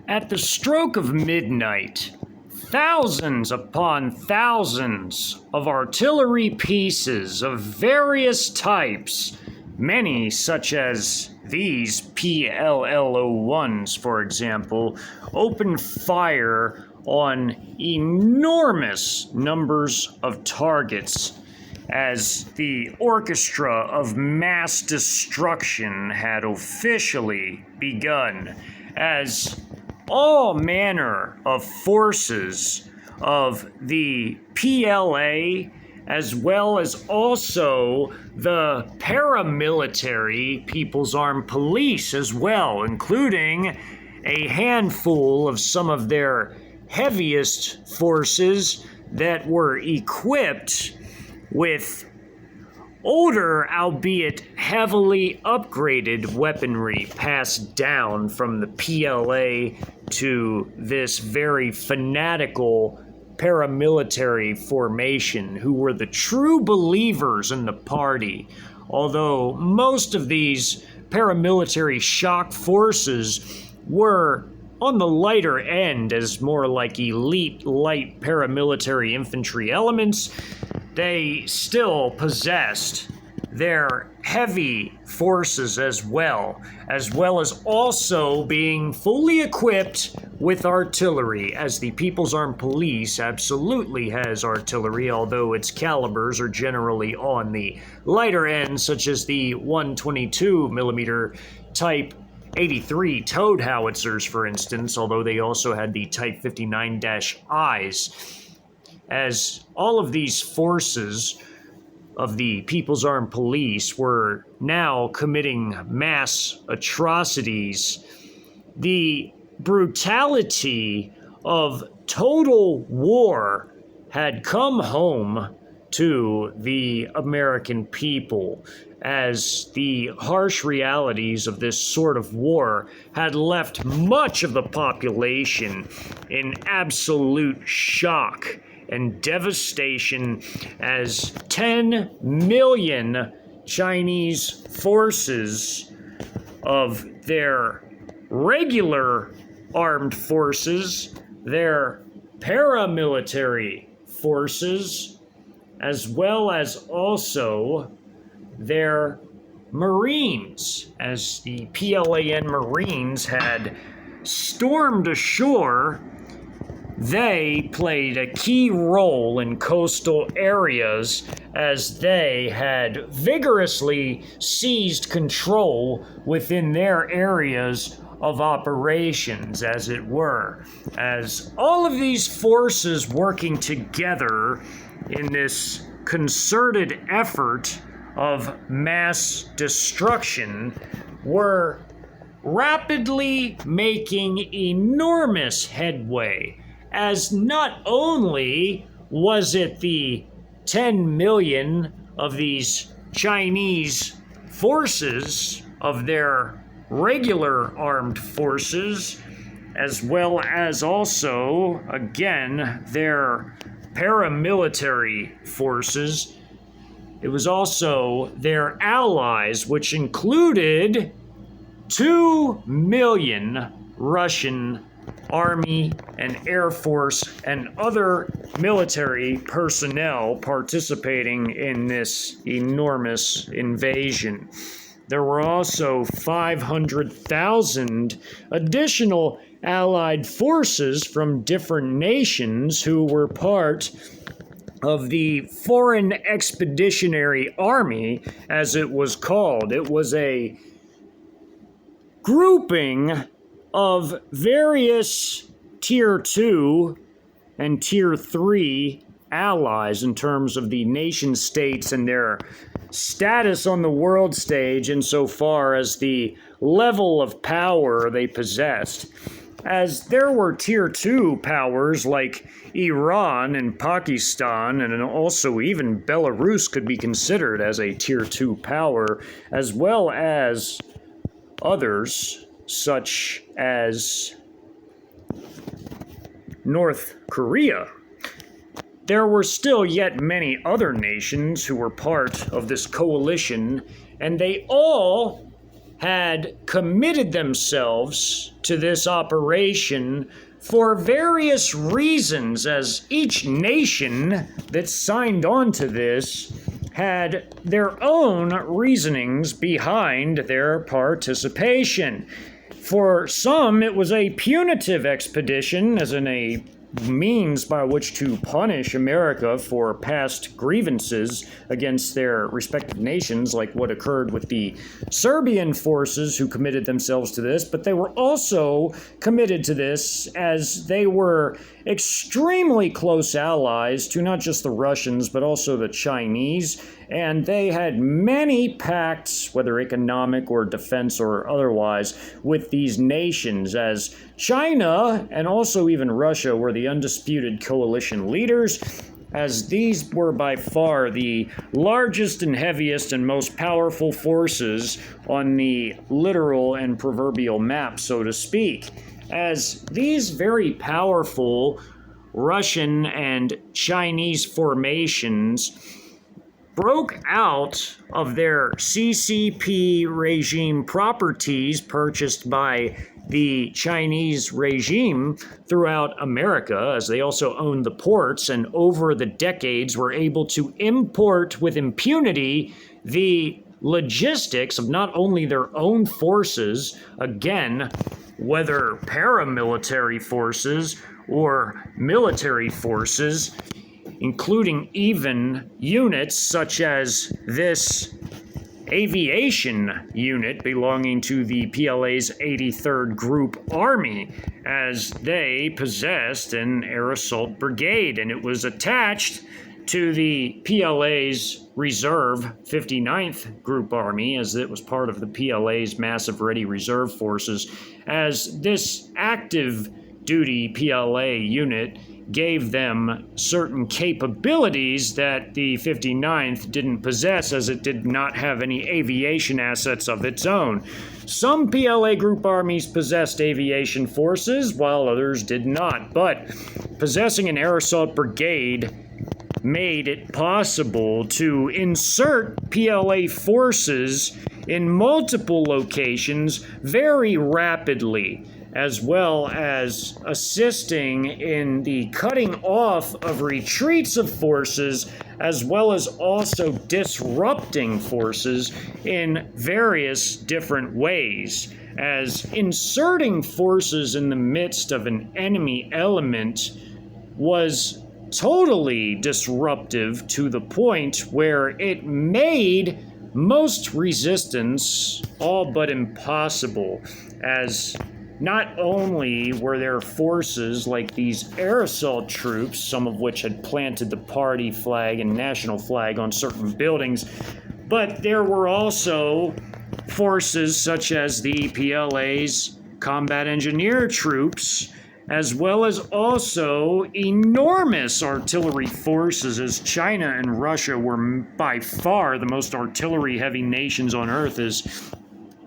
At the stroke of midnight, thousands upon thousands of artillery pieces of various types, many such as these PLL-01s, for example, opened fire on enormous numbers of targets as the orchestra of mass destruction had officially begun, as all manner of forces of the PLA, as well as also the paramilitary People's Armed Police as well, including a handful of some of their heaviest forces that were equipped with older, albeit heavily upgraded weaponry passed down from the PLA to this very fanatical paramilitary formation who were the true believers in the party. Although most of these paramilitary shock forces were on the lighter end as more like elite light paramilitary infantry elements, they still possessed their heavy forces as well as also being fully equipped with artillery, as the People's Armed Police absolutely has artillery, although its calibers are generally on the lighter end, such as the 122 millimeter Type 83 towed howitzers, for instance, although they also had the Type 59-Is. As all of these forces of the People's Armed Police were now committing mass atrocities, the brutality of total war had come home to the American people, as the harsh realities of this sort of war had left much of the population in absolute shock and devastation, as 10 million Chinese forces of their regular armed forces, their paramilitary forces, as well as also their Marines, as the PLAN Marines had stormed ashore. They played a key role in coastal areas, as they had vigorously seized control within their areas of operations, as it were. As all of these forces working together in this concerted effort of mass destruction were rapidly making enormous headway, as not only was it the 10 million of these Chinese forces of their regular armed forces, as well as also, again, their paramilitary forces. It was also their allies, which included 2 million Russian Army and Air Force and other military personnel participating in this enormous invasion. There were also 500,000 additional allied forces from different nations who were part of the Foreign Expeditionary Army, as it was called. It was a grouping of various Tier 2 and Tier 3 allies in terms of the nation states and their status on the world stage insofar as the level of power they possessed. As there were Tier 2 powers like Iran and Pakistan, and also even Belarus could be considered as a Tier 2 power, as well as others such as North Korea. There were still yet many other nations who were part of this coalition, and they all had committed themselves to this operation for various reasons, as each nation that signed on to this had their own reasonings behind their participation. For some, it was a punitive expedition, as in a means by which to punish America for past grievances against their respective nations, like what occurred with the Serbian forces who committed themselves to this, but they were also committed to this as they were extremely close allies to not just the Russians, but also the Chinese, and they had many pacts, whether economic or defense or otherwise, with these nations, as China and also even Russia were the undisputed coalition leaders, as these were by far the largest and heaviest and most powerful forces on the literal and proverbial map, so to speak. As these very powerful Russian and Chinese formations broke out of their CCP regime properties purchased by the Chinese regime throughout America, as they also owned the ports, and over the decades were able to import with impunity the logistics of not only their own forces, again, whether paramilitary forces or military forces, including even units such as this aviation unit belonging to the PLA's 83rd Group Army, as they possessed an air assault brigade, and it was attached to the PLA's Reserve 59th Group Army, as it was part of the PLA's massive ready reserve forces, as this active duty PLA unit gave them certain capabilities that the 59th didn't possess, as it did not have any aviation assets of its own. Some PLA group armies possessed aviation forces, while others did not, but possessing an air assault brigade made it possible to insert PLA forces in multiple locations very rapidly, as well as assisting in the cutting off of retreats of forces, as well as also disrupting forces in various different ways, as inserting forces in the midst of an enemy element was totally disruptive to the point where it made most resistance all but impossible, as not only were there forces like these air assault troops, some of which had planted the party flag and national flag on certain buildings, but there were also forces such as the PLA's combat engineer troops, as well as also enormous artillery forces, as China and Russia were by far the most artillery-heavy nations on Earth, as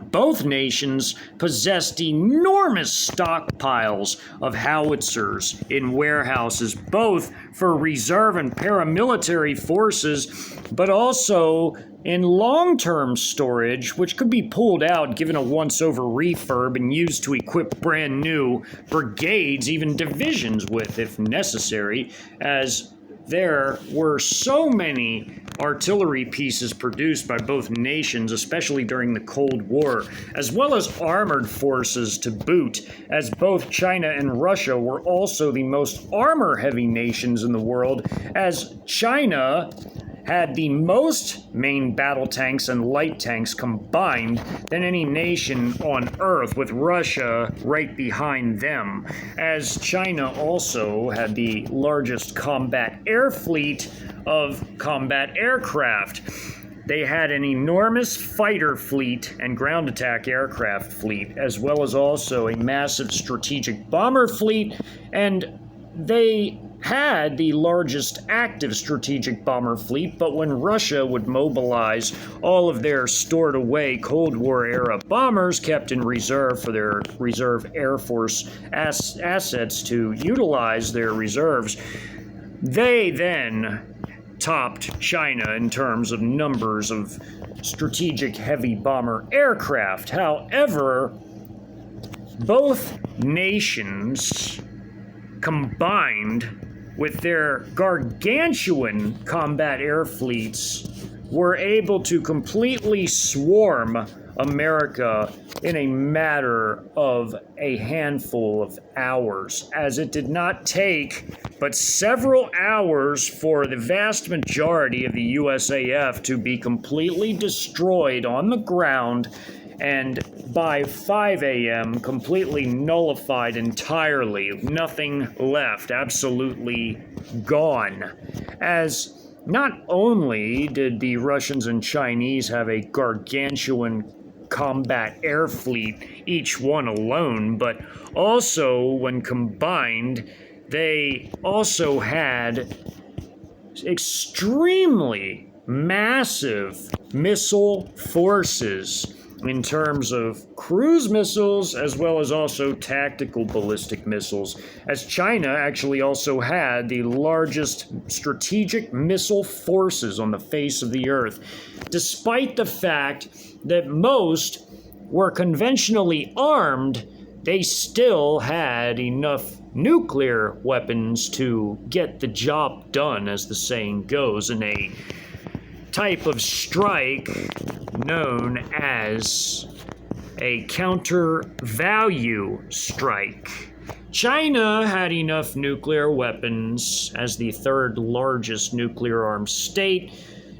both nations possessed enormous stockpiles of howitzers in warehouses, both for reserve and paramilitary forces, but also in long-term storage, which could be pulled out, given a once-over refurb, and used to equip brand new brigades, even divisions with, if necessary, as there were so many artillery pieces produced by both nations, especially during the Cold War, as well as armored forces to boot, as both China and Russia were also the most armor-heavy nations in the world, as China had the most main battle tanks and light tanks combined than any nation on Earth, with Russia right behind them, as China also had the largest combat air fleet of combat aircraft. They had an enormous fighter fleet and ground attack aircraft fleet, as well as also a massive strategic bomber fleet, and they had the largest active strategic bomber fleet, but when Russia would mobilize all of their stored away Cold War era bombers kept in reserve for their reserve Air Force assets to utilize their reserves, they then topped China in terms of numbers of strategic heavy bomber aircraft. However, both nations combined with their gargantuan combat air fleets were able to completely swarm America in a matter of a handful of hours, as it did not take but several hours for the vast majority of the USAF to be completely destroyed on the ground, and by 5 a.m. completely nullified entirely, nothing left, absolutely gone. As not only did the Russians and Chinese have a gargantuan combat air fleet, each one alone, but also when combined, they also had extremely massive missile forces in terms of cruise missiles as well as also tactical ballistic missiles, as China actually also had the largest strategic missile forces on the face of the earth, despite the fact that most were conventionally armed. They still had enough nuclear weapons to get the job done, as the saying goes, in a type of strike known as a counter-value strike. China had enough nuclear weapons as the third largest nuclear-armed state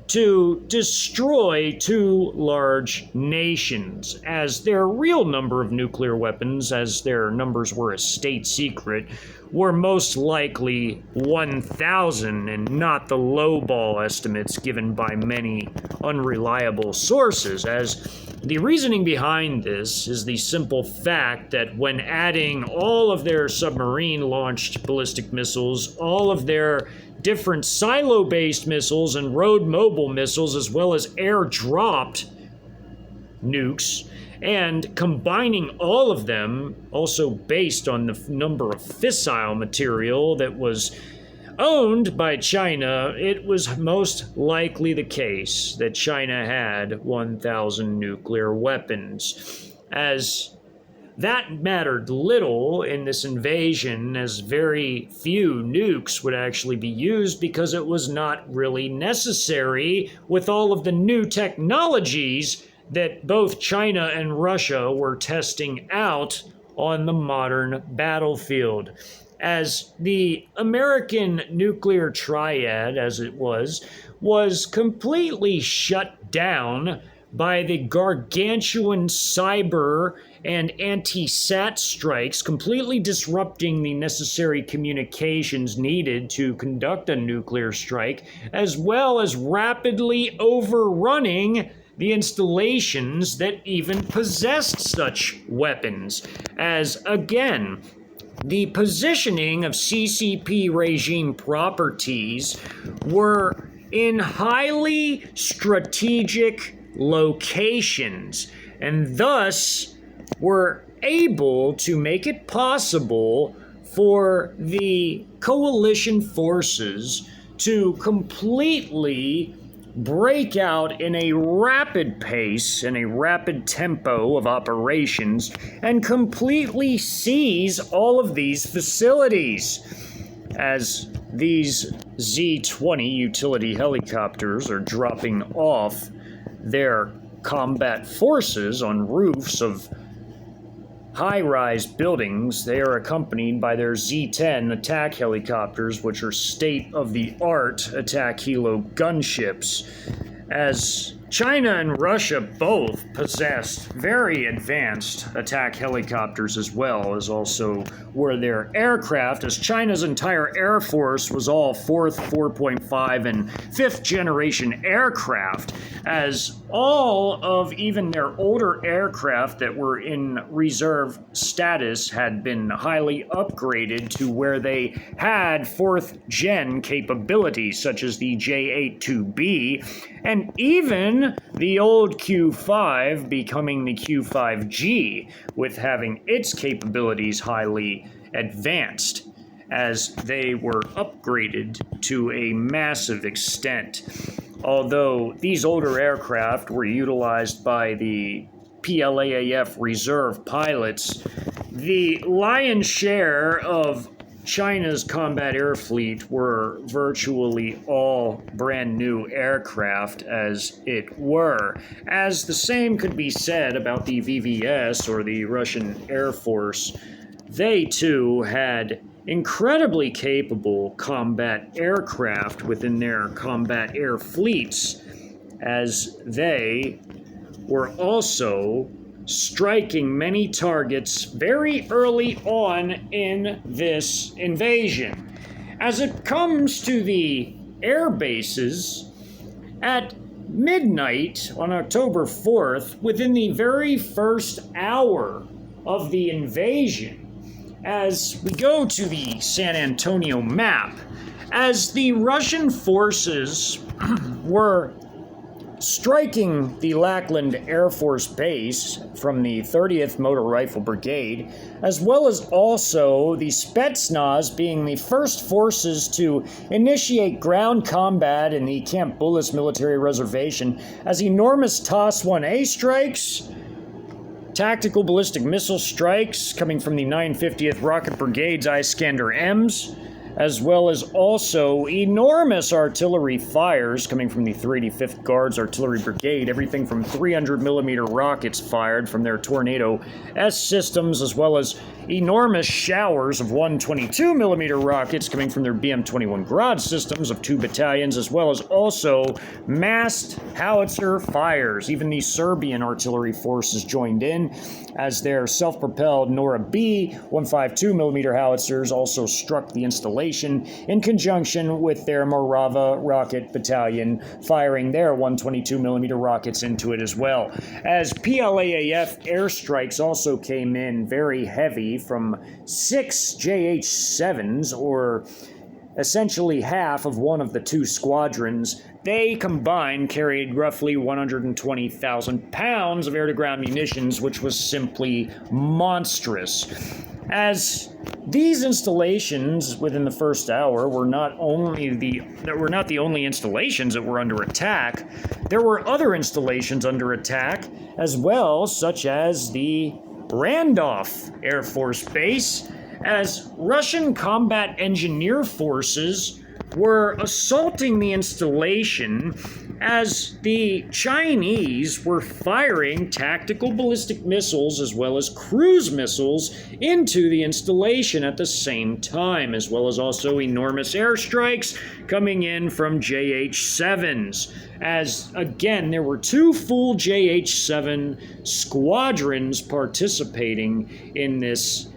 to destroy two large nations, as their real number of nuclear weapons, as their numbers were a state secret, were most likely 1,000 and not the lowball estimates given by many unreliable sources, as the reasoning behind this is the simple fact that when adding all of their submarine-launched ballistic missiles, all of their different silo-based missiles and road-mobile missiles, as well as air-dropped nukes, and combining all of them, also based on the number of fissile material that was owned by China, it was most likely the case that China had 1,000 nuclear weapons, as that mattered little in this invasion, as very few nukes would actually be used because it was not really necessary with all of the new technologies that both China and Russia were testing out on the modern battlefield. As the American nuclear triad, as it was completely shut down by the gargantuan cyber and anti-sat strikes, completely disrupting the necessary communications needed to conduct a nuclear strike, as well as rapidly overrunning the installations that even possessed such weapons, as again, the positioning of CCP regime properties were in highly strategic locations, and thus were able to make it possible for the coalition forces to completely break out in a rapid pace, in a rapid tempo of operations, and completely seize all of these facilities, as these Z-20 utility helicopters are dropping off their combat forces on roofs of high-rise buildings. They are accompanied by their Z-10 attack helicopters, which are state-of-the-art attack helo gunships, as China and Russia both possessed very advanced attack helicopters, as well as also were their aircraft, as China's entire air force was all 4th, 4.5, and 5th generation aircraft, as all of even their older aircraft that were in reserve status had been highly upgraded to where they had 4th gen capabilities, such as the J-82B, and even the old Q-5 becoming the Q-5G, with having its capabilities highly advanced, as they were upgraded to a massive extent. Although these older aircraft were utilized by the PLAAF reserve pilots, the lion's share of China's combat air fleet were virtually all brand new aircraft, as it were. As the same could be said about the VVS or the Russian Air Force, they too had incredibly capable combat aircraft within their combat air fleets, as they were also striking many targets very early on in this invasion. As it comes to the air bases, at midnight on October 4th, within the very first hour of the invasion, as we go to the San Antonio map, as the Russian forces were striking the Lackland Air Force Base from the 30th Motor Rifle Brigade, as well as also the Spetsnaz being the first forces to initiate ground combat in the Camp Bullis military reservation, as enormous TOS-1A strikes, tactical ballistic missile strikes coming from the 950th Rocket Brigade's Iskander M's, as well as also enormous artillery fires coming from the 385th Guards Artillery Brigade, everything from 300mm rockets fired from their Tornado S systems, as well as enormous showers of 122mm rockets coming from their BM-21 Grad systems of 2 battalions, as well as also massed howitzer fires. Even the Serbian artillery forces joined in, as their self-propelled Nora B 152mm howitzers also struck the installation in conjunction with their Morava rocket battalion, firing their 122mm rockets into it as well. As PLAAF airstrikes also came in very heavy from 6 JH-7s, or essentially half of one of the 2 squadrons. They combined carried roughly 120,000 pounds of air-to-ground munitions, which was simply monstrous. As these installations within the first hour were not the only installations that were under attack, there were other installations under attack as well, such as the Randolph Air Force Base, as Russian combat engineer forces were assaulting the installation, as the Chinese were firing tactical ballistic missiles as well as cruise missiles into the installation at the same time, as well as also enormous airstrikes coming in from JH-7s. As, again, there were 2 full JH-7 squadrons participating in this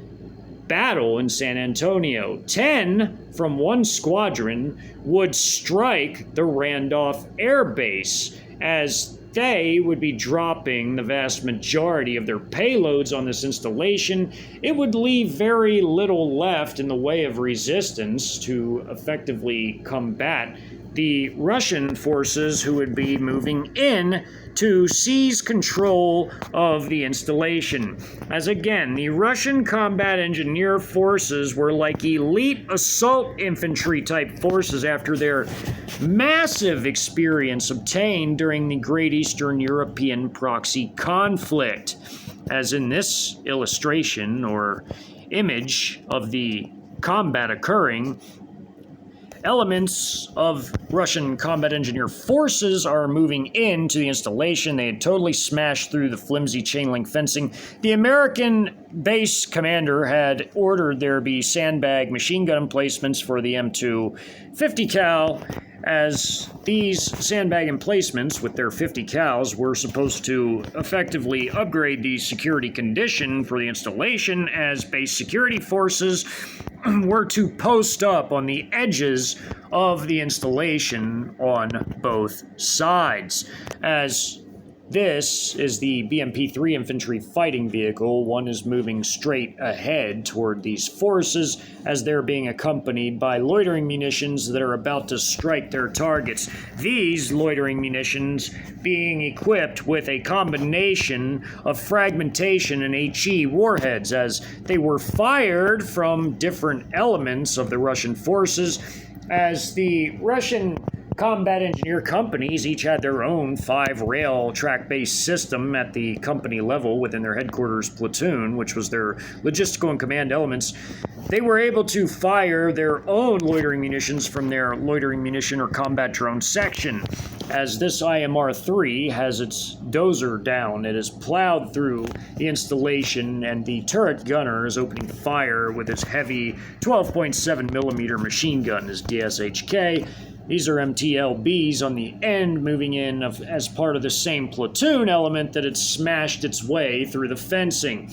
battle in San Antonio. 10 from one squadron would strike the Randolph Air Base, as they would be dropping the vast majority of their payloads on this installation. It would leave very little left in the way of resistance to effectively combat the Russian forces who would be moving in to seize control of the installation. As again, the Russian combat engineer forces were like elite assault infantry type forces after their massive experience obtained during the Great Eastern European proxy conflict. As in this illustration or image of the combat occurring, elements of Russian combat engineer forces are moving into the installation. They had totally smashed through the flimsy chain link fencing. The American base commander had ordered there be sandbag machine gun emplacements for the M2 50 cal, as these sandbag emplacements with their 50 cals were supposed to effectively upgrade the security condition for the installation, as base security forces were to post up on the edges of the installation on both sides. As This is the BMP-3 infantry fighting vehicle. One is moving straight ahead toward these forces as they're being accompanied by loitering munitions that are about to strike their targets. These loitering munitions being equipped with a combination of fragmentation and HE warheads, as they were fired from different elements of the Russian forces, as the Russian combat engineer companies each had their own 5-rail track-based system at the company level within their headquarters platoon, which was their logistical and command elements. They were able to fire their own loitering munitions from their loitering munition or combat drone section. As this IMR-3 has its dozer down, it is plowed through the installation, and the turret gunner is opening fire with his heavy 12.7 millimeter machine gun, his DSHK. These are MTLBs on the end, moving in as part of the same platoon element that had smashed its way through the fencing.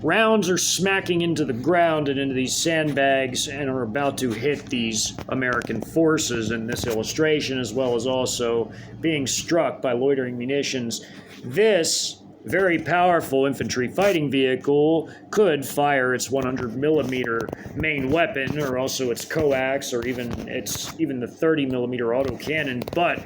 Rounds are smacking into the ground and into these sandbags and are about to hit these American forces in this illustration, as well as also being struck by loitering munitions. This very powerful infantry fighting vehicle could fire its 100 millimeter main weapon, or also its coax, or even the 30 millimeter autocannon, but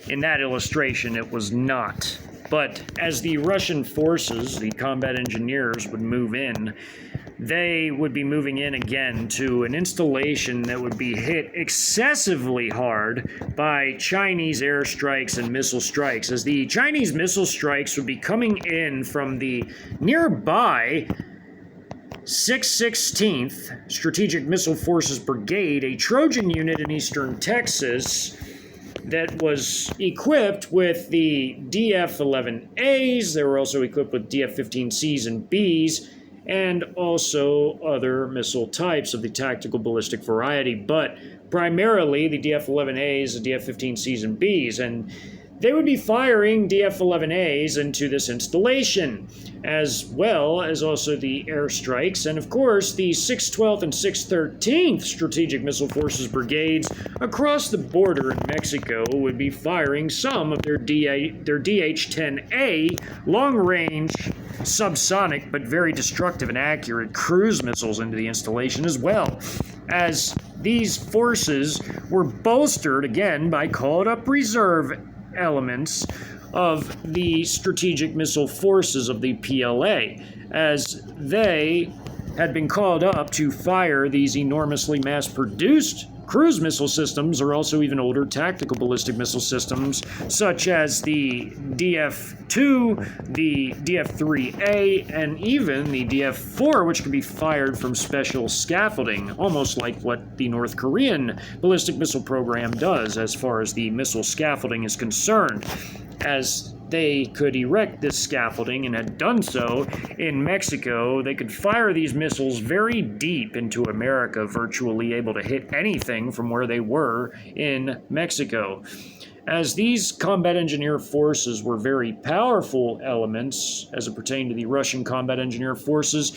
in that illustration it was not. But as the Russian forces, the combat engineers, would move in, they would be moving in again to an installation that would be hit excessively hard by Chinese airstrikes and missile strikes, as the Chinese missile strikes would be coming in from the nearby 616th Strategic Missile Forces Brigade, a Trojan unit in eastern Texas that was equipped with the DF-11As. They were also equipped with DF-15Cs and Bs, and also other missile types of the tactical ballistic variety, but primarily the DF-11As, the DF-15Cs and Bs, and they would be firing DF-11As into this installation, as well as also the airstrikes, and of course the 612th and 613th Strategic Missile Forces Brigades across the border in Mexico would be firing some of their DH-10A long-range subsonic but very destructive and accurate cruise missiles into the installation as well, as these forces were bolstered again by called-up reserve elements of the Strategic Missile Forces of the PLA, as they had been called up to fire these enormously mass-produced cruise missile systems, or also even older tactical ballistic missile systems, such as the DF-2, the DF-3A, and even the DF-4, which could be fired from special scaffolding, almost like what the North Korean ballistic missile program does as far as the missile scaffolding is concerned, as they could erect this scaffolding and had done so in Mexico. They could fire these missiles very deep into America, virtually able to hit anything from where they were in Mexico. As these combat engineer forces were very powerful elements as it pertained to the Russian combat engineer forces,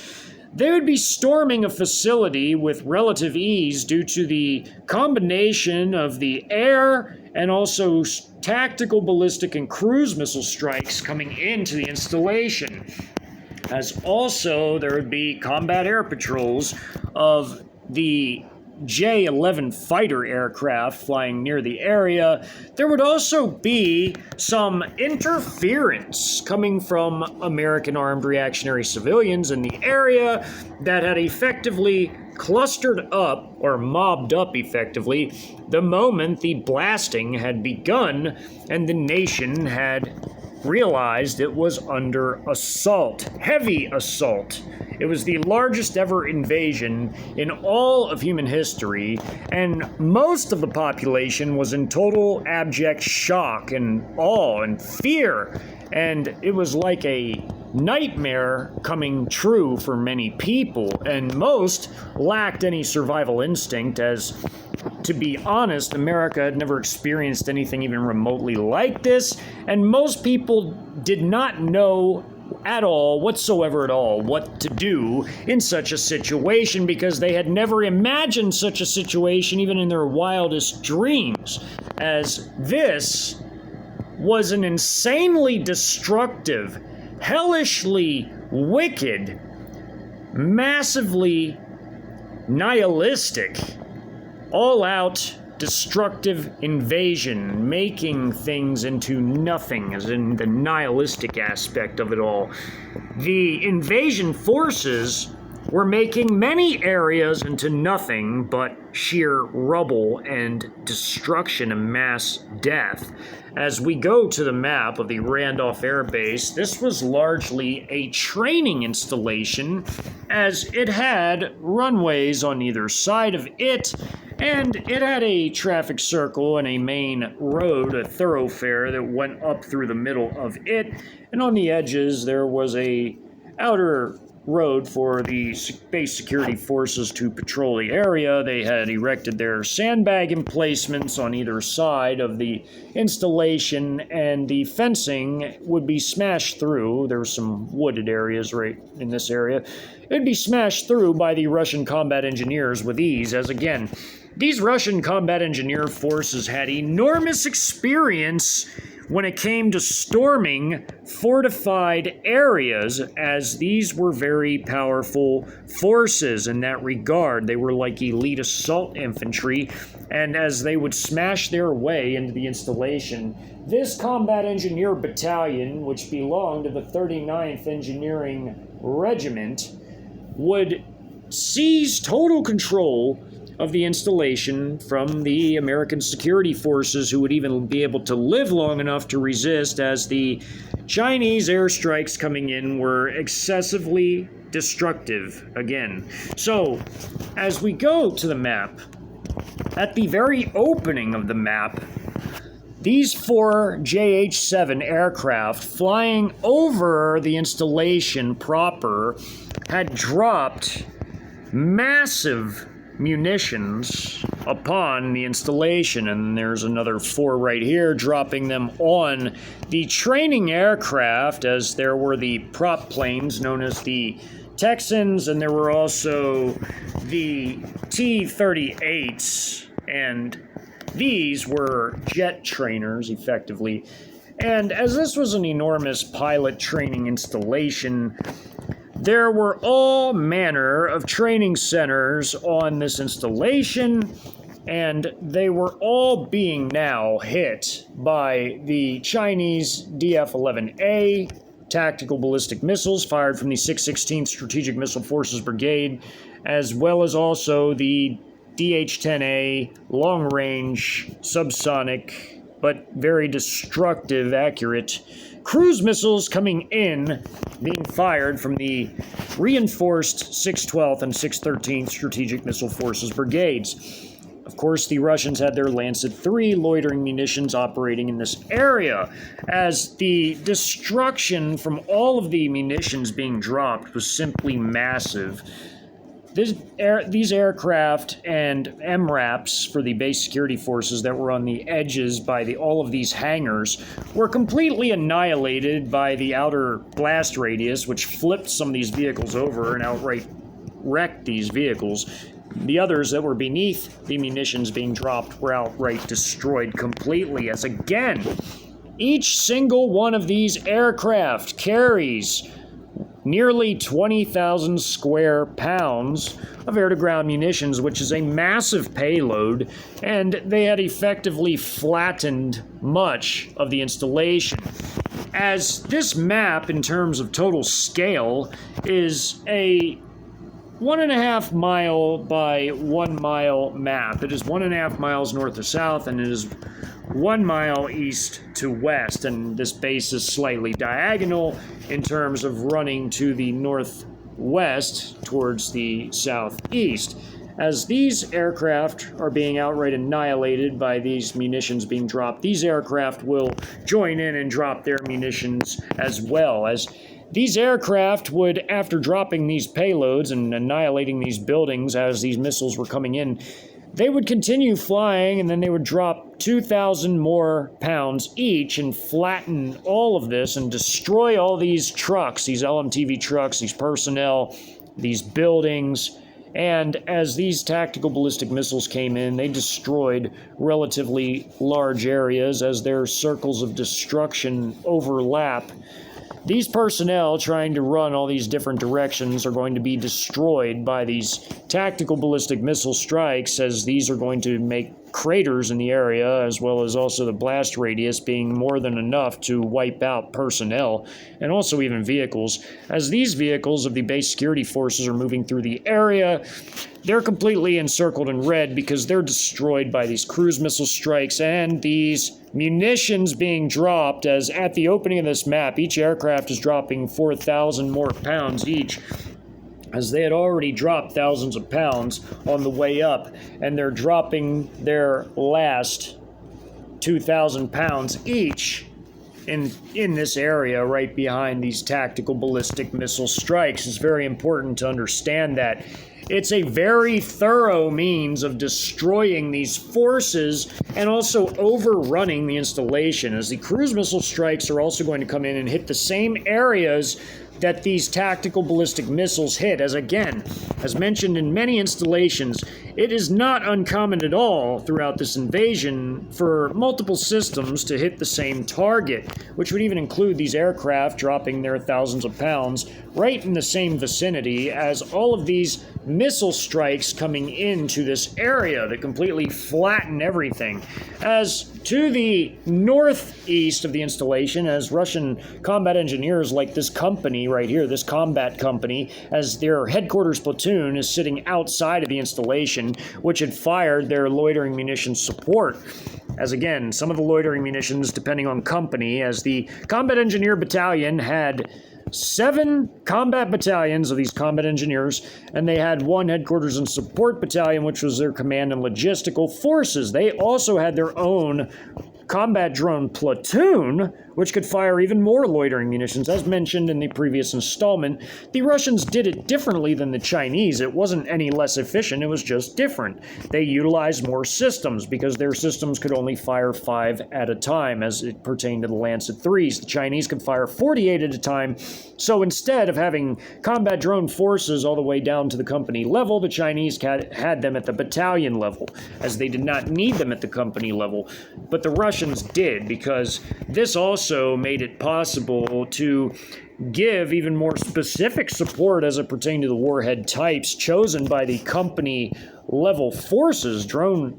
they would be storming a facility with relative ease due to the combination of the air and also tactical ballistic and cruise missile strikes coming into the installation. As also there would be combat air patrols of the J-11 fighter aircraft flying near the area. There would also be some interference coming from American armed reactionary civilians in the area that had effectively clustered up, or mobbed up effectively, the moment the blasting had begun and the nation had realized it was under assault, heavy assault. It was the largest ever invasion in all of human history, and most of the population was in total abject shock and awe and fear, and it was like a nightmare coming true for many people, and most lacked any survival instinct, as, to be honest, America had never experienced anything even remotely like this, and most people did not know at all, whatsoever at all, what to do in such a situation, because they had never imagined such a situation even in their wildest dreams, as this was an insanely destructive, hellishly wicked, massively nihilistic, all-out destructive invasion, making things into nothing, as in the nihilistic aspect of it all. The invasion forces were making many areas into nothing but sheer rubble and destruction and mass death. As we go to the map of the Randolph Air Base, this was largely a training installation, as it had runways on either side of it, and it had a traffic circle and a main road, a thoroughfare that went up through the middle of it, and on the edges there was a outer road for the base security forces to patrol the area. They had erected their sandbag emplacements on either side of the installation, and the fencing would be smashed through. There were some wooded areas right in this area. It would be smashed through by the Russian combat engineers with ease, as again, these Russian combat engineer forces had enormous experience when it came to storming fortified areas, as these were very powerful forces in that regard. They were like elite assault infantry, and as they would smash their way into the installation, this combat engineer battalion, which belonged to the 39th Engineering Regiment, would seize total control of the installation from the American security forces, who would even be able to live long enough to resist, as the Chinese airstrikes coming in were excessively destructive again. So, as we go to the map, at the very opening of the map, these 4 JH-7 aircraft flying over the installation proper had dropped massive munitions upon the installation, and there's another 4 right here dropping them on the training aircraft, as there were the prop planes known as the Texans, and there were also the T-38s, and these were jet trainers effectively. And as this was an enormous pilot training installation, there were all manner of training centers on this installation, and they were all being now hit by the Chinese DF-11A tactical ballistic missiles fired from the 616th Strategic Missile Forces Brigade, as well as also the DH-10A long-range subsonic but very destructive, accurate cruise missiles coming in, being fired from the reinforced 612th and 613th Strategic Missile Forces brigades. Of course, the Russians had their Lancet III loitering munitions operating in this area, as the destruction from all of the munitions being dropped was simply massive. These aircraft and MRAPs for the base security forces that were on the edges by all of these hangars were completely annihilated by the outer blast radius, which flipped some of these vehicles over and outright wrecked these vehicles. The others that were beneath the munitions being dropped were outright destroyed completely, as again, each single one of these aircraft carries nearly 20,000 square pounds of air-to-ground munitions, which is a massive payload, and they had effectively flattened much of the installation. As this map, in terms of total scale, is a 1.5 mile by 1 mile map. It is 1.5 miles north to south, and it is 1 mile east to west, and this base is slightly diagonal in terms of running to the northwest towards the southeast. As these aircraft are being outright annihilated by these munitions being dropped, these aircraft will join in and drop their munitions as well, as these aircraft would, after dropping these payloads and annihilating these buildings as these missiles were coming in, they would continue flying, and then they would drop 2,000 more pounds each and flatten all of this and destroy all these trucks, these LMTV trucks, these personnel, these buildings, And as these tactical ballistic missiles came in, they destroyed relatively large areas as their circles of destruction overlap. These personnel trying to run all these different directions are going to be destroyed by these tactical ballistic missile strikes, as these are going to make craters in the area, as well as also the blast radius being more than enough to wipe out personnel and also even vehicles. As these vehicles of the base security forces are moving through the area, they're completely encircled in red because they're destroyed by these cruise missile strikes and these munitions being dropped, as at the opening of this map, each aircraft is dropping 4,000 more pounds each, as they had already dropped thousands of pounds on the way up, and they're dropping their last 2,000 pounds each in this area right behind these tactical ballistic missile strikes. It's very important to understand that. It's a very thorough means of destroying these forces and also overrunning the installation, as the cruise missile strikes are also going to come in and hit the same areas that these tactical ballistic missiles hit, as again, as mentioned in many installations, it is not uncommon at all throughout this invasion for multiple systems to hit the same target, which would even include these aircraft dropping their thousands of pounds right in the same vicinity as all of these missile strikes coming into this area that completely flatten everything. As to the northeast of the installation, as Russian combat engineers like this company right here, this combat company, as their headquarters platoon is sitting outside of the installation, which had fired their loitering munitions support. As again, some of the loitering munitions, depending on company, as the combat engineer battalion had 7 combat battalions of these combat engineers, and they had 1 headquarters and support battalion, which was their command and logistical forces. They also had their own combat drone platoon, which could fire even more loitering munitions. As mentioned in the previous installment, the Russians did it differently than the Chinese. It wasn't any less efficient, it was just different. They utilized more systems because their systems could only fire 5 at a time as it pertained to the Lancet 3s. The Chinese could fire 48 at a time, so instead of having combat drone forces all the way down to the company level, the Chinese had them at the battalion level, as they did not need them at the company level. But the Russians did, because this also made it possible to give even more specific support as it pertained to the warhead types chosen by the company level forces,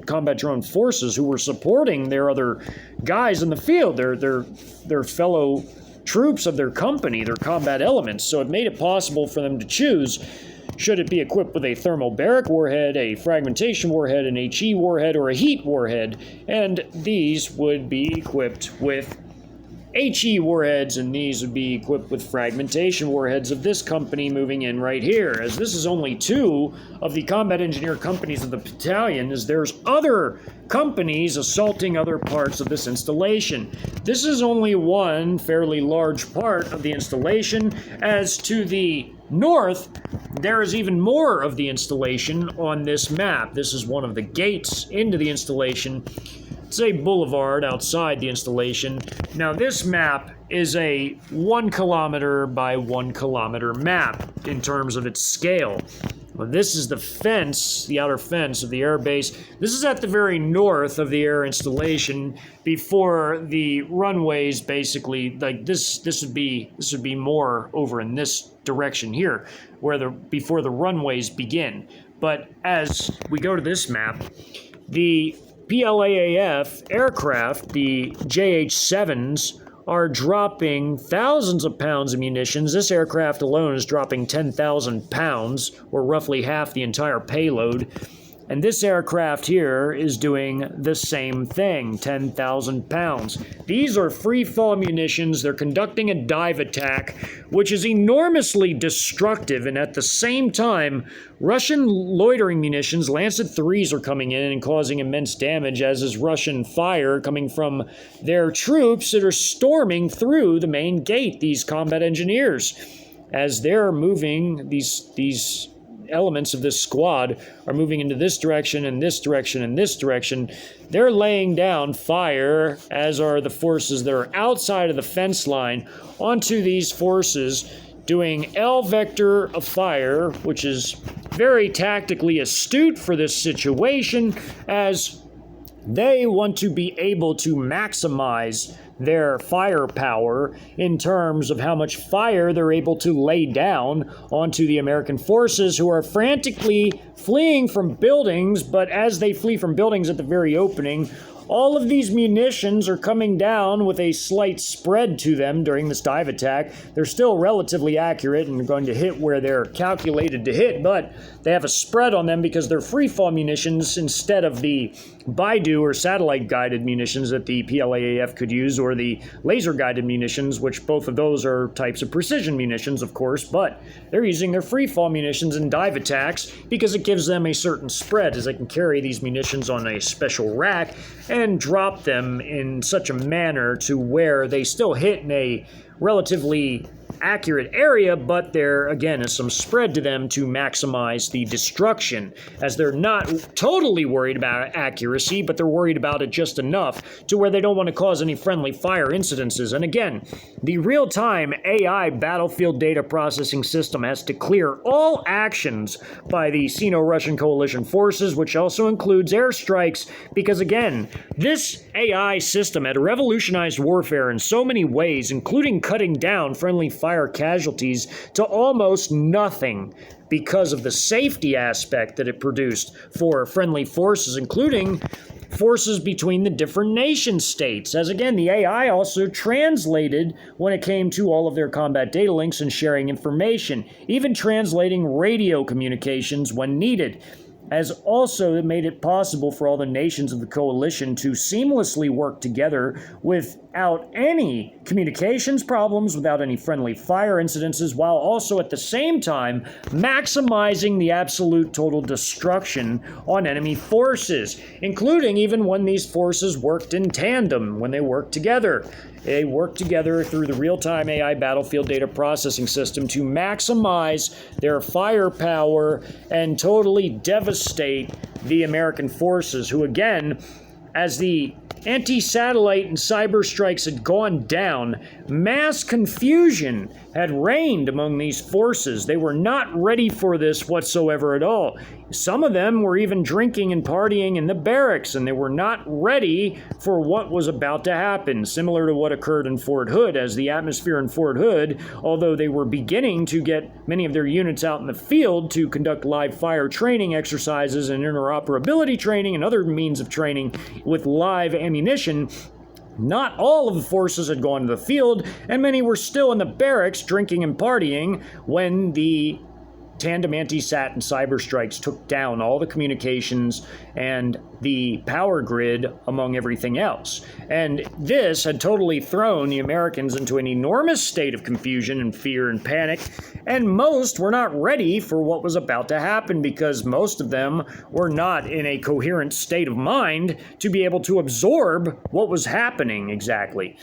combat drone forces, who were supporting their other guys in the field, their fellow troops of their company, their combat elements. So it made it possible for them to choose, should it be equipped with a thermobaric warhead, a fragmentation warhead, an HE warhead, or a heat warhead, and these would be equipped with HE warheads, and these would be equipped with fragmentation warheads of this company moving in right here. As this is only 2 of the combat engineer companies of the battalion, as there's other companies assaulting other parts of this installation. This is only one fairly large part of the installation. As to the north, there is even more of the installation on this map. This is one of the gates into the installation. It's a boulevard outside the installation. Now this map is a 1 kilometer by 1 kilometer map in terms of its scale. Well, this is the fence, the outer fence of the air base. This is at the very north of the air installation before the runways, basically, like this would be more over in this direction here, where before the runways begin. But as we go to this map, the PLAAF aircraft, the JH-7s, are dropping thousands of pounds of munitions. This aircraft alone is dropping 10,000 pounds, or roughly half the entire payload. And this aircraft here is doing the same thing, 10,000 pounds. These are free-fall munitions. They're conducting a dive attack, which is enormously destructive, and at the same time, Russian loitering munitions, Lancet 3s, are coming in and causing immense damage, as is Russian fire coming from their troops that are storming through the main gate, these combat engineers. As they're moving, these elements of this squad are moving into this direction and this direction and this direction. They're laying down fire, as are the forces that are outside of the fence line, onto these forces doing L vector of fire, which is very tactically astute for this situation, as they want to be able to maximize their firepower in terms of how much fire they're able to lay down onto the American forces, who are frantically fleeing from buildings. But as they flee from buildings at the very opening, all of these munitions are coming down with a slight spread to them during this dive attack. They're still relatively accurate and going to hit where they're calculated to hit, but they have a spread on them because they're freefall munitions instead of the Baidu or satellite-guided munitions that the PLAAF could use, or the laser-guided munitions, which both of those are types of precision munitions, of course, but they're using their freefall munitions in dive attacks because it gives them a certain spread, as they can carry these munitions on a special rack and drop them in such a manner to where they still hit in a relatively accurate area, but there again is some spread to them to maximize the destruction, as they're not totally worried about accuracy, but they're worried about it just enough to where they don't want to cause any friendly fire incidences. And again, the real-time AI battlefield data processing system has to clear all actions by the Sino-Russian coalition forces, which also includes airstrikes, because again, this AI system had revolutionized warfare in so many ways, including cutting down friendly fire casualties to almost nothing because of the safety aspect that it produced for friendly forces, including forces between the different nation states. As again, the AI also translated when it came to all of their combat data links and sharing information, even translating radio communications when needed, as also it made it possible for all the nations of the coalition to seamlessly work together without any communications problems, without any friendly fire incidences, while also at the same time maximizing the absolute total destruction on enemy forces, including even when these forces worked in tandem, when they worked together. They work together through the real-time AI battlefield data processing system to maximize their firepower and totally devastate the American forces, who again, as the anti-satellite and cyber strikes had gone down, mass confusion had reigned among these forces. They were not ready for this whatsoever at all. Some of them were even drinking and partying in the barracks, and they were not ready for what was about to happen, similar to what occurred in Fort Hood, as the atmosphere in Fort Hood, although they were beginning to get many of their units out in the field to conduct live fire training exercises and interoperability training and other means of training with live ammunition, not all of the forces had gone to the field, and many were still in the barracks drinking and partying when the tandem anti-sat and cyber strikes took down all the communications and the power grid among everything else. And this had totally thrown the Americans into an enormous state of confusion and fear and panic, and most were not ready for what was about to happen because most of them were not in a coherent state of mind to be able to absorb what was happening exactly.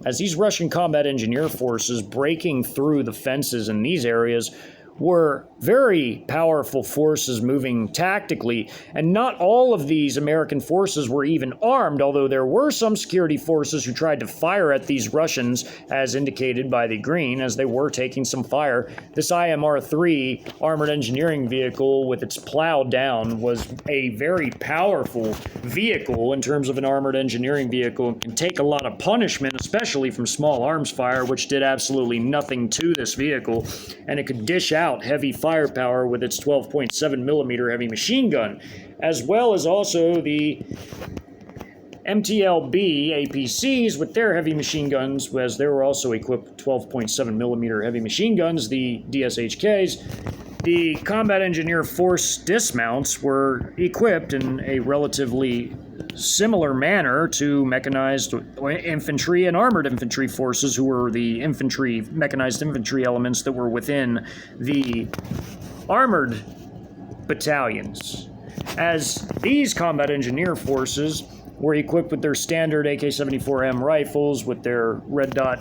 As these Russian combat engineer forces breaking through the fences in these areas were very powerful forces moving tactically, and not all of these American forces were even armed, although there were some security forces who tried to fire at these Russians, as indicated by the green, as they were taking some fire. This IMR-3 armored engineering vehicle with its plow down was a very powerful vehicle in terms of an armored engineering vehicle, and can take a lot of punishment, especially from small arms fire, which did absolutely nothing to this vehicle, and it could dish out heavy firepower with its 12.7 millimeter heavy machine gun, as well as also the MTLB APCs with their heavy machine guns, as they were also equipped with 12.7 millimeter heavy machine guns, the DSHKs. The combat engineer force dismounts were equipped in a relatively similar manner to mechanized infantry and armored infantry forces, who were the infantry, mechanized infantry elements that were within the armored battalions. As these combat engineer forces were equipped with their standard AK-74M rifles with their red dot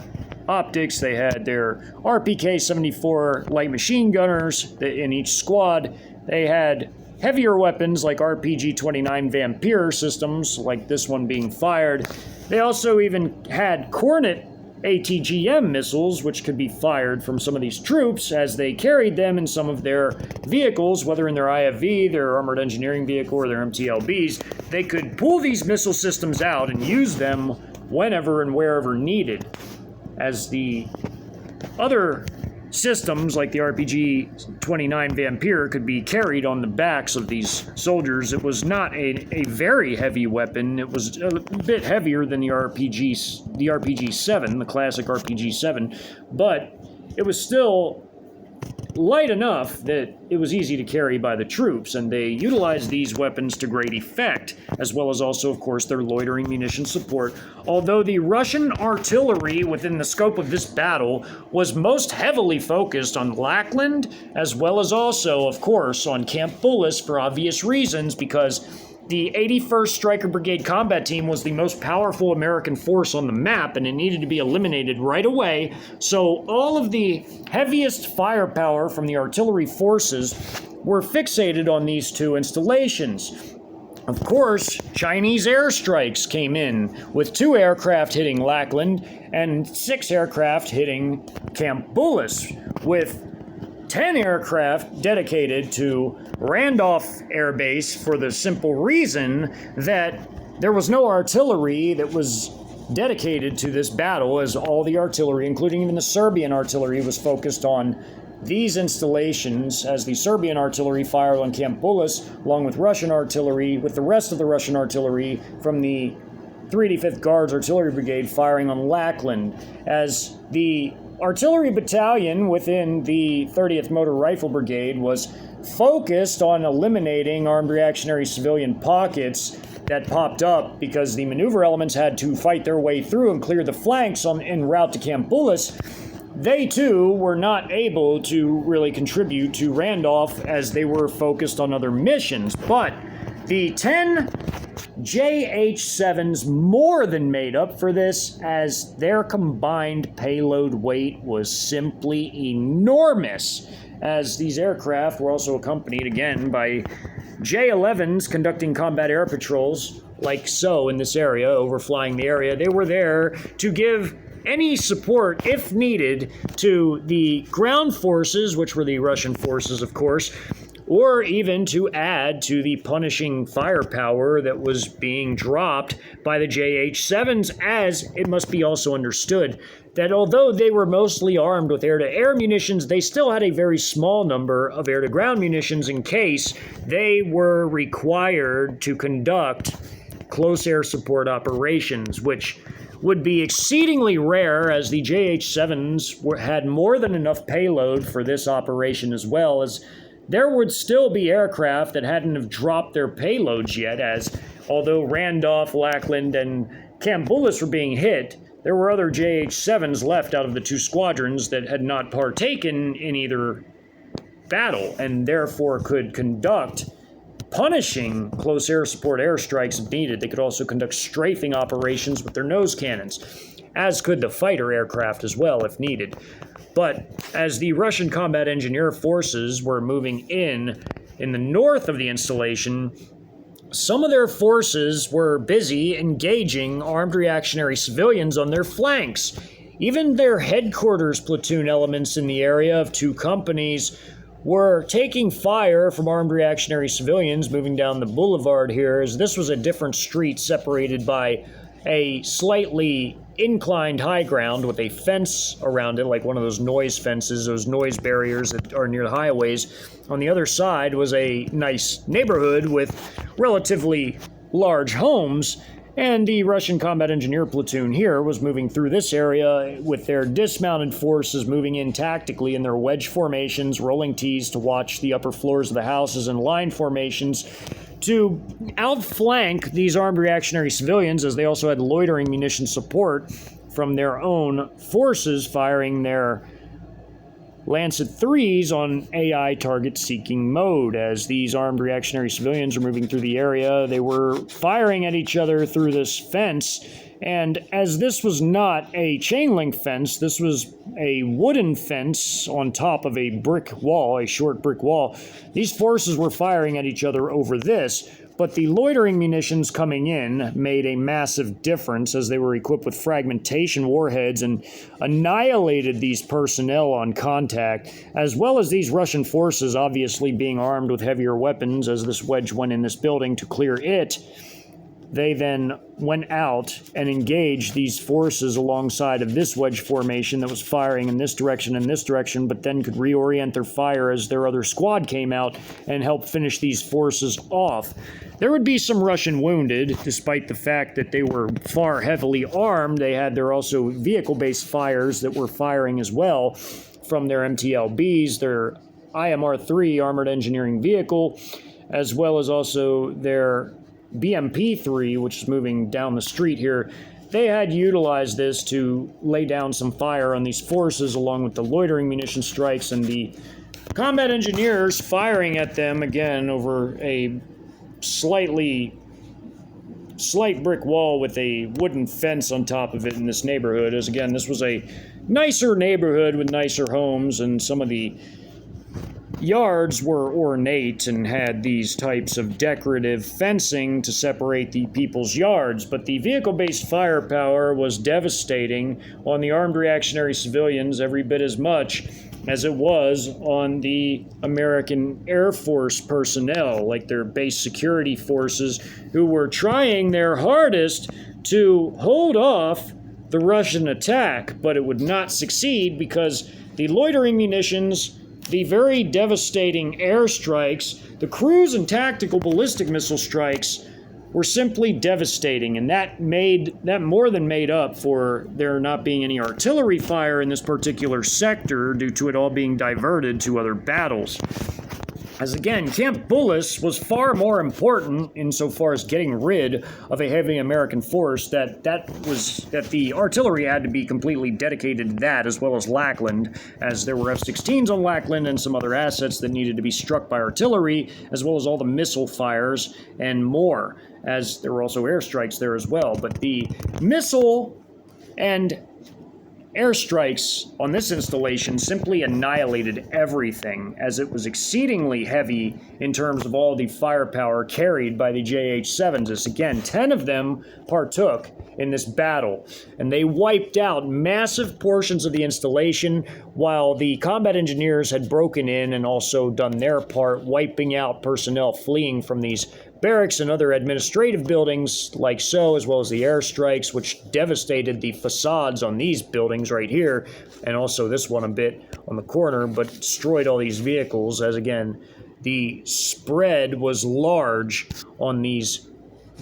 optics, they had their RPK-74 light machine gunners in each squad. They had heavier weapons like RPG-29 Vampire systems, like this one being fired. They also even had Cornet ATGM missiles, which could be fired from some of these troops as they carried them in some of their vehicles, whether in their IFV, their Armored Engineering Vehicle, or their MTLBs. They could pull these missile systems out and use them whenever and wherever needed. As the other systems, like the RPG-29 Vampire, could be carried on the backs of these soldiers. It was not a very heavy weapon. It was a bit heavier than the RPG-7, the classic RPG-7, but it was still light enough that it was easy to carry by the troops, and they utilized these weapons to great effect, as well as also, of course, their loitering munition support. Although the Russian artillery within the scope of this battle was most heavily focused on Lackland, as well as also, of course, on Camp Bullis for obvious reasons, because the 81st Stryker Brigade Combat Team was the most powerful American force on the map, and it needed to be eliminated right away. So all of the heaviest firepower from the artillery forces were fixated on these two installations. Of course, Chinese airstrikes came in, with 2 aircraft hitting Lackland and 6 aircraft hitting Camp Bullis, with 10 aircraft dedicated to Randolph Air Base for the simple reason that there was no artillery that was dedicated to this battle, as all the artillery, including even the Serbian artillery, was focused on these installations, as the Serbian artillery fired on Camp Bullis, along with Russian artillery, with the rest of the Russian artillery from the 385th Guards Artillery Brigade firing on Lackland, as the artillery battalion within the 30th Motor Rifle Brigade was focused on eliminating armed reactionary civilian pockets that popped up because the maneuver elements had to fight their way through and clear the flanks en route to Camp Bullis. They too were not able to really contribute to Randolph as they were focused on other missions, but the 10 JH-7s more than made up for this, as their combined payload weight was simply enormous, as these aircraft were also accompanied again by J-11s conducting combat air patrols, like so in this area, overflying the area. They were there to give any support, if needed, to the ground forces, which were the Russian forces, of course, or even to add to the punishing firepower that was being dropped by the JH-7s, as it must be also understood that although they were mostly armed with air-to-air munitions, they still had a very small number of air-to-ground munitions in case they were required to conduct close air support operations, which would be exceedingly rare, as the JH-7s had more than enough payload for this operation, as well as there would still be aircraft that hadn't have dropped their payloads yet, as although Randolph, Lackland, and Camp Bullis were being hit, there were other JH-7s left out of the 2 squadrons that had not partaken in either battle, and therefore could conduct punishing close air support airstrikes if needed. They could also conduct strafing operations with their nose cannons, as could the fighter aircraft as well if needed. But as the Russian combat engineer forces were moving in the north of the installation, some of their forces were busy engaging armed reactionary civilians on their flanks. Even their headquarters platoon elements in the area of 2 companies were taking fire from armed reactionary civilians moving down the boulevard here, as this was a different street separated by a slightly inclined high ground with a fence around it, like one of those noise fences, those noise barriers that are near the highways. On the other side was a nice neighborhood with relatively large homes, and the Russian combat engineer platoon here was moving through this area with their dismounted forces moving in tactically in their wedge formations, rolling T's to watch the upper floors of the houses, and line formations to outflank these armed reactionary civilians, as they also had loitering munition support from their own forces firing their Lancet 3s on AI target-seeking mode. As these armed reactionary civilians are moving through the area, they were firing at each other through this fence And as this was not a chain link fence, this was a wooden fence on top of a brick wall, a short brick wall. These forces were firing at each other over this, but the loitering munitions coming in made a massive difference as they were equipped with fragmentation warheads and annihilated these personnel on contact, as well as these Russian forces obviously being armed with heavier weapons as this wedge went in this building to clear it. They then went out and engaged these forces alongside of this wedge formation that was firing in this direction, but then could reorient their fire as their other squad came out and helped finish these forces off. There would be some Russian wounded, despite the fact that they were far heavily armed. They had their also vehicle-based fires that were firing as well from their MTLBs, their IMR-3 Armored Engineering Vehicle, as well as also their BMP-3, which is moving down the street here. They had utilized this to lay down some fire on these forces along with the loitering munition strikes and the combat engineers firing at them again over a slight brick wall with a wooden fence on top of it in this neighborhood. As again, this was a nicer neighborhood with nicer homes, and some of the yards were ornate and had these types of decorative fencing to separate the people's yards, but the vehicle-based firepower was devastating on the armed reactionary civilians every bit as much as it was on the American Air Force personnel, like their base security forces, who were trying their hardest to hold off the Russian attack, but it would not succeed because the loitering munitions, the very devastating airstrikes, the cruise and tactical ballistic missile strikes were simply devastating, and that more than made up for there not being any artillery fire in this particular sector due to it all being diverted to other battles. As again, Camp Bullis was far more important insofar as getting rid of a heavy American force that the artillery had to be completely dedicated to that, as well as Lackland, as there were F-16s on Lackland and some other assets that needed to be struck by artillery, as well as all the missile fires and more, as there were also airstrikes there as well. But the missile and airstrikes on this installation simply annihilated everything, as it was exceedingly heavy in terms of all the firepower carried by the JH-7s. As again, 10 of them partook in this battle, and they wiped out massive portions of the installation, while the combat engineers had broken in and also done their part, wiping out personnel fleeing from these barracks and other administrative buildings like so, as well as the airstrikes, which devastated the facades on these buildings right here, and also this one a bit on the corner, but destroyed all these vehicles, as again, the spread was large on these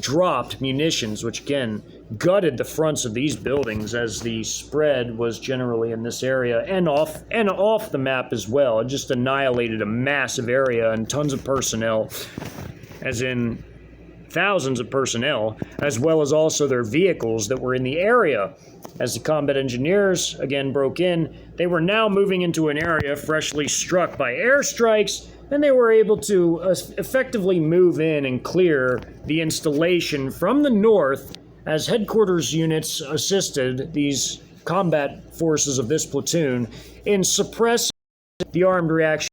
dropped munitions, which again gutted the fronts of these buildings, as the spread was generally in this area and off the map as well. It just annihilated a massive area and tons of personnel, as in thousands of personnel, as well as also their vehicles that were in the area. As the combat engineers again broke in, they were now moving into an area freshly struck by airstrikes, and they were able to effectively move in and clear the installation from the north, as headquarters units assisted these combat forces of this platoon in suppressing the armed reaction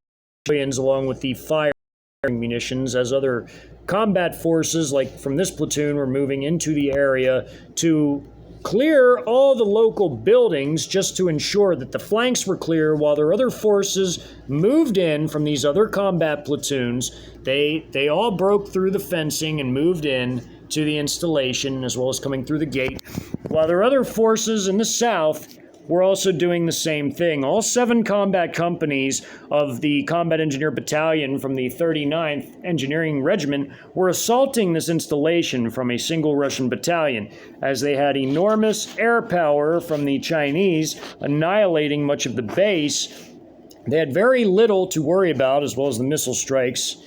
along with the fire munitions, as other combat forces like from this platoon were moving into the area to clear all the local buildings just to ensure that the flanks were clear, while their other forces moved in from these other combat platoons. They all broke through the fencing and moved in to the installation, as well as coming through the gate, while their other forces in the south were also doing the same thing. All 7 combat companies of the Combat Engineer Battalion from the 39th Engineering Regiment were assaulting this installation from a single Russian battalion, as they had enormous air power from the Chinese, annihilating much of the base. They had very little to worry about, as well as the missile strikes.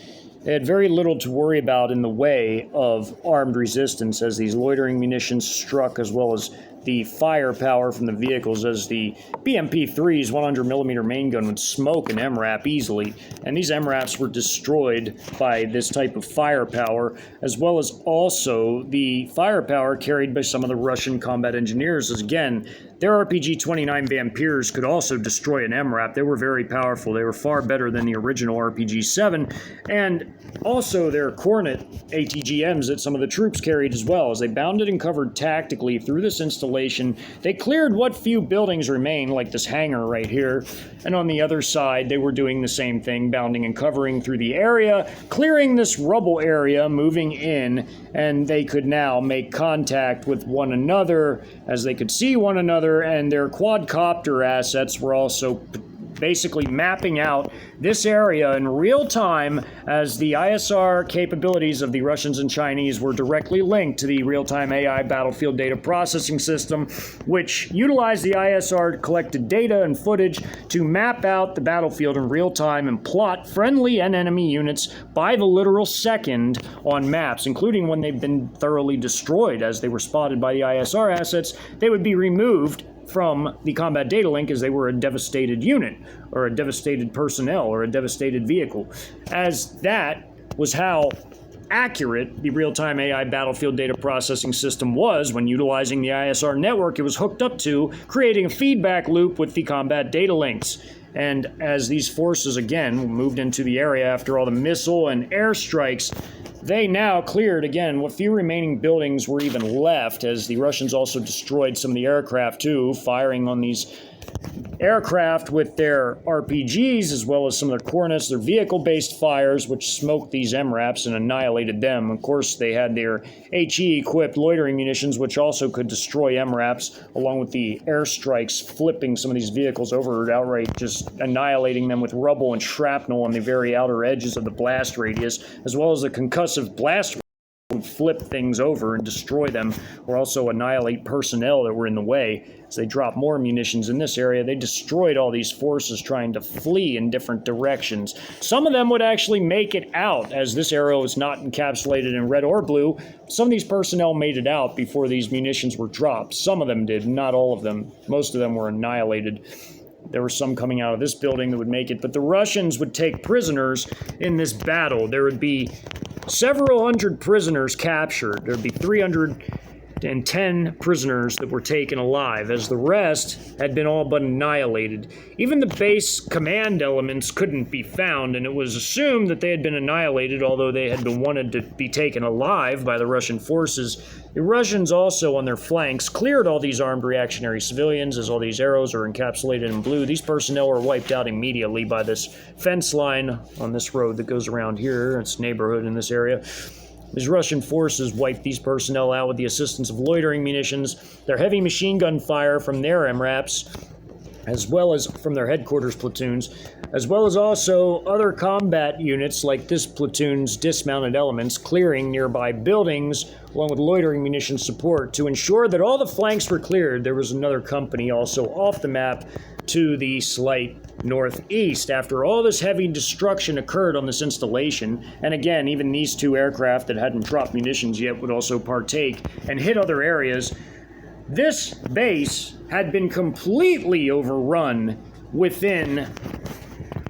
They had very little to worry about in the way of armed resistance, as these loitering munitions struck, as well as the firepower from the vehicles, as the BMP-3's 100mm main gun would smoke an MRAP easily, and these MRAPs were destroyed by this type of firepower, as well as also the firepower carried by some of the Russian combat engineers, as again, their RPG-29 Vampirs could also destroy an MRAP. They were very powerful. They were far better than the original RPG-7, and also their Kornet ATGMs that some of the troops carried as well. As they bounded and covered tactically through this installation, they cleared what few buildings remained, like this hangar right here, and on the other side, they were doing the same thing, bounding and covering through the area, clearing this rubble area, moving in, and they could now make contact with one another as they could see one another, and their quadcopter assets were also basically mapping out this area in real time, as the ISR capabilities of the Russians and Chinese were directly linked to the real-time AI battlefield data processing system, which utilized the ISR collected data and footage to map out the battlefield in real time and plot friendly and enemy units by the literal second on maps, including when they've been thoroughly destroyed. As they were spotted by the ISR assets, they would be removed from the combat data link as they were a devastated unit, or a devastated personnel, or a devastated vehicle. As that was how accurate the real-time AI battlefield data processing system was when utilizing the ISR network it was hooked up to, creating a feedback loop with the combat data links. And as these forces again moved into the area after all the missile and airstrikes, they now cleared, again, what few remaining buildings were even left, as the Russians also destroyed some of the aircraft too, firing on these aircraft with their RPGs, as well as some of their Kornets, their vehicle-based fires, which smoked these MRAPs and annihilated them. Of course, they had their HE-equipped loitering munitions, which also could destroy MRAPs, along with the airstrikes, flipping some of these vehicles over, outright just annihilating them with rubble and shrapnel on the very outer edges of the blast radius, as well as the concussive blast would flip things over and destroy them, or also annihilate personnel that were in the way. As they dropped more munitions in this area, they destroyed all these forces trying to flee in different directions. Some of them would actually make it out, as this arrow is not encapsulated in red or blue. Some of these personnel made it out before these munitions were dropped. Some of them did, not all of them. Most of them were annihilated. There were some coming out of this building that would make it, but the Russians would take prisoners in this battle. There would be several hundred prisoners captured. There would be 310 prisoners that were taken alive, as the rest had been all but annihilated. Even the base command elements couldn't be found, and it was assumed that they had been annihilated, although they had been wanted to be taken alive by the Russian forces. The Russians also, on their flanks, cleared all these armed reactionary civilians, as all these arrows are encapsulated in blue. These personnel were wiped out immediately by this fence line on this road that goes around here. It's neighborhood in this area. These Russian forces wiped these personnel out with the assistance of loitering munitions, their heavy machine gun fire from their MRAPs, as well as from their headquarters platoons, as well as also other combat units like this platoon's dismounted elements clearing nearby buildings, along with loitering munition support. To ensure that all the flanks were cleared, there was another company also off the map to the slight northeast. After all this heavy destruction occurred on this installation, and again, even these two aircraft that hadn't dropped munitions yet would also partake and hit other areas, this base had been completely overrun within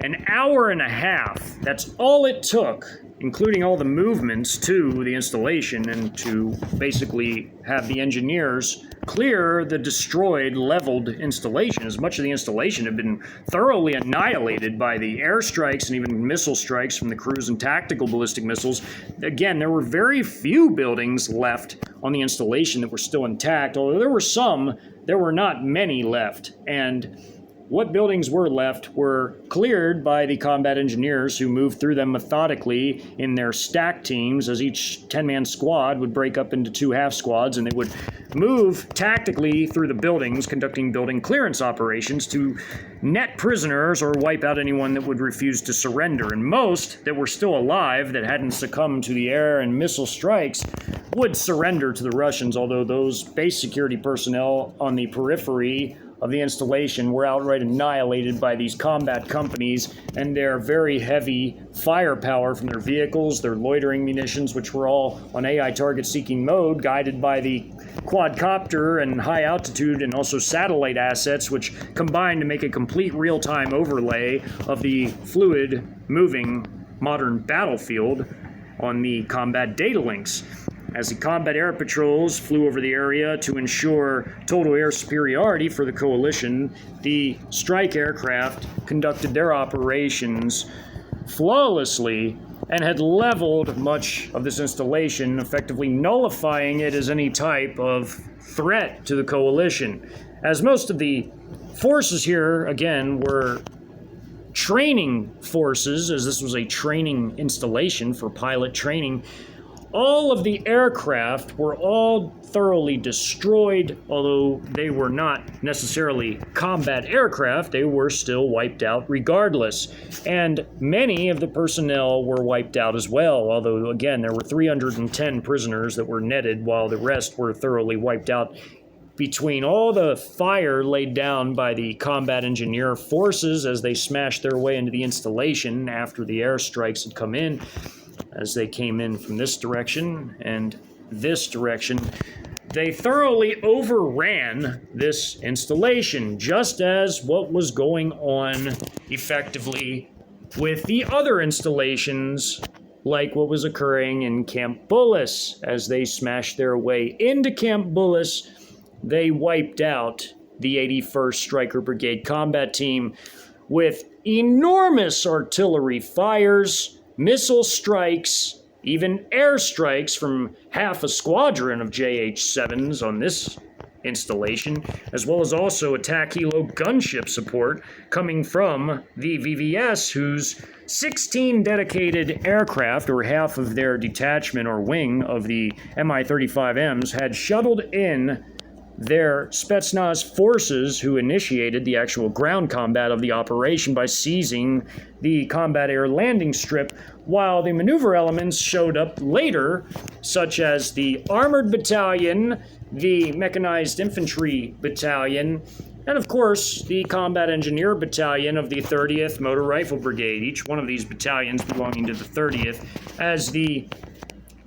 an hour and a half. That's all it took, including all the movements to the installation, and to basically have the engineers clear the destroyed, leveled installation, as much of the installation had been thoroughly annihilated by the airstrikes and even missile strikes from the cruise and tactical ballistic missiles. Again, there were very few buildings left on the installation that were still intact, although there were some, there were not many left. And what buildings were left were cleared by the combat engineers, who moved through them methodically in their stack teams, as each 10-man squad would break up into 2 half squads, and they would move tactically through the buildings, conducting building clearance operations to net prisoners or wipe out anyone that would refuse to surrender. And most that were still alive, that hadn't succumbed to the air and missile strikes, would surrender to the Russians, although those base security personnel on the periphery of the installation were outright annihilated by these combat companies and their very heavy firepower from their vehicles, their loitering munitions, which were all on AI target-seeking mode, guided by the quadcopter and high altitude and also satellite assets, which combined to make a complete real-time overlay of the fluid, moving, modern battlefield on the combat data links. As the combat air patrols flew over the area to ensure total air superiority for the coalition, the strike aircraft conducted their operations flawlessly and had leveled much of this installation, effectively nullifying it as any type of threat to the coalition. As most of the forces here, again, were training forces, as this was a training installation for pilot training, all of the aircraft were all thoroughly destroyed. Although they were not necessarily combat aircraft, they were still wiped out regardless. And many of the personnel were wiped out as well, although again there were 310 prisoners that were netted, while the rest were thoroughly wiped out between all the fire laid down by the combat engineer forces as they smashed their way into the installation after the airstrikes had come in. As they came in from this direction and this direction, they thoroughly overran this installation, just as what was going on effectively with the other installations, like what was occurring in Camp Bullis. As they smashed their way into Camp Bullis, they wiped out the 81st Stryker Brigade combat team with enormous artillery fires, missile strikes, even airstrikes from half a squadron of JH-7s on this installation, as well as also attack helo gunship support coming from the VVS, whose 16 dedicated aircraft, or half of their detachment or wing of the Mi-35Ms, had shuttled in their Spetsnaz forces, who initiated the actual ground combat of the operation by seizing the combat air landing strip, while the maneuver elements showed up later, such as the Armored Battalion, the Mechanized Infantry Battalion, and of course the Combat Engineer Battalion of the 30th Motor Rifle Brigade, each one of these battalions belonging to the 30th, as the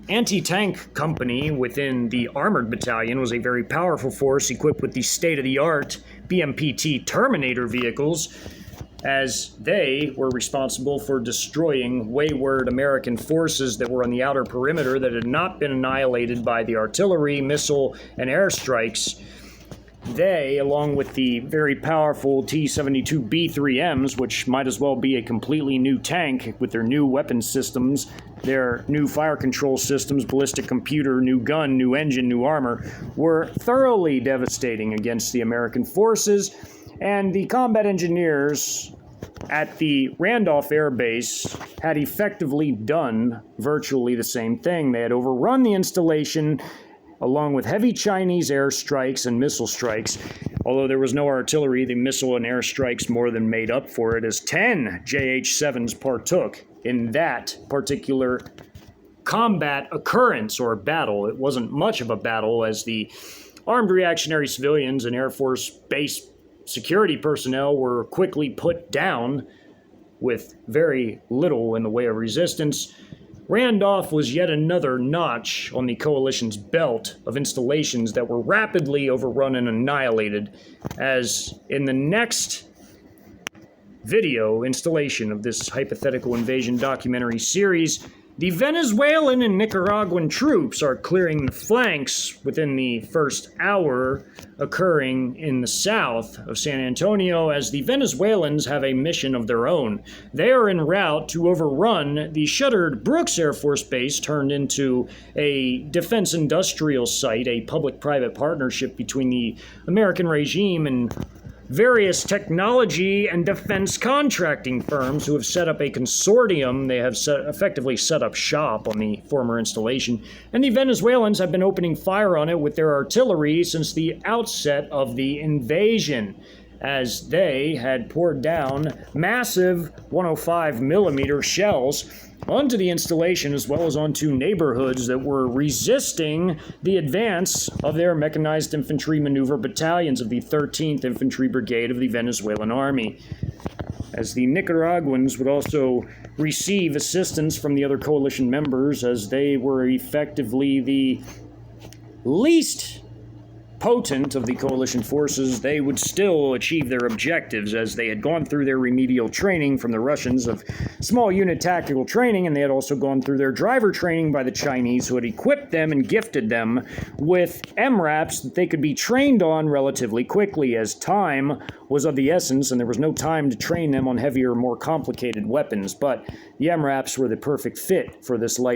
anti-tank company within the Armored Battalion was a very powerful force equipped with the state-of-the-art BMPT Terminator vehicles, as they were responsible for destroying wayward American forces that were on the outer perimeter that had not been annihilated by the artillery, missile, and airstrikes. They, along with the very powerful T-72B3Ms, which might as well be a completely new tank with their new weapon systems, their new fire control systems, ballistic computer, new gun, new engine, new armor, were thoroughly devastating against the American forces. And the combat engineers at the Randolph Air Base had effectively done virtually the same thing. They had overrun the installation along with heavy Chinese airstrikes and missile strikes. Although there was no artillery, the missile and airstrikes more than made up for it, as 10 JH-7s partook in that particular combat occurrence or battle. It wasn't much of a battle, as the armed reactionary civilians and Air Force base security personnel were quickly put down with very little in the way of resistance. Randolph was yet another notch on the coalition's belt of installations that were rapidly overrun and annihilated, as in the next video installation of this hypothetical invasion documentary series, the Venezuelan and Nicaraguan troops are clearing the flanks within the first hour, occurring in the south of San Antonio, as the Venezuelans have a mission of their own. They are en route to overrun the shuttered Brooks Air Force Base, turned into a defense industrial site, a public-private partnership between the American regime and various technology and defense contracting firms who have set up a consortium. They have effectively set up shop on the former installation, and the Venezuelans have been opening fire on it with their artillery since the outset of the invasion, as they had poured down massive 105 millimeter shells onto the installation as well as onto neighborhoods that were resisting the advance of their mechanized infantry maneuver battalions of the 13th Infantry Brigade of the Venezuelan Army. As the Nicaraguans would also receive assistance from the other coalition members, as they were effectively the least potent of the coalition forces, they would still achieve their objectives as they had gone through their remedial training from the Russians of small unit tactical training, and they had also gone through their driver training by the Chinese, who had equipped them and gifted them with MRAPs that they could be trained on relatively quickly, as time was of the essence and there was no time to train them on heavier, more complicated weapons. But the MRAPs were the perfect fit for this light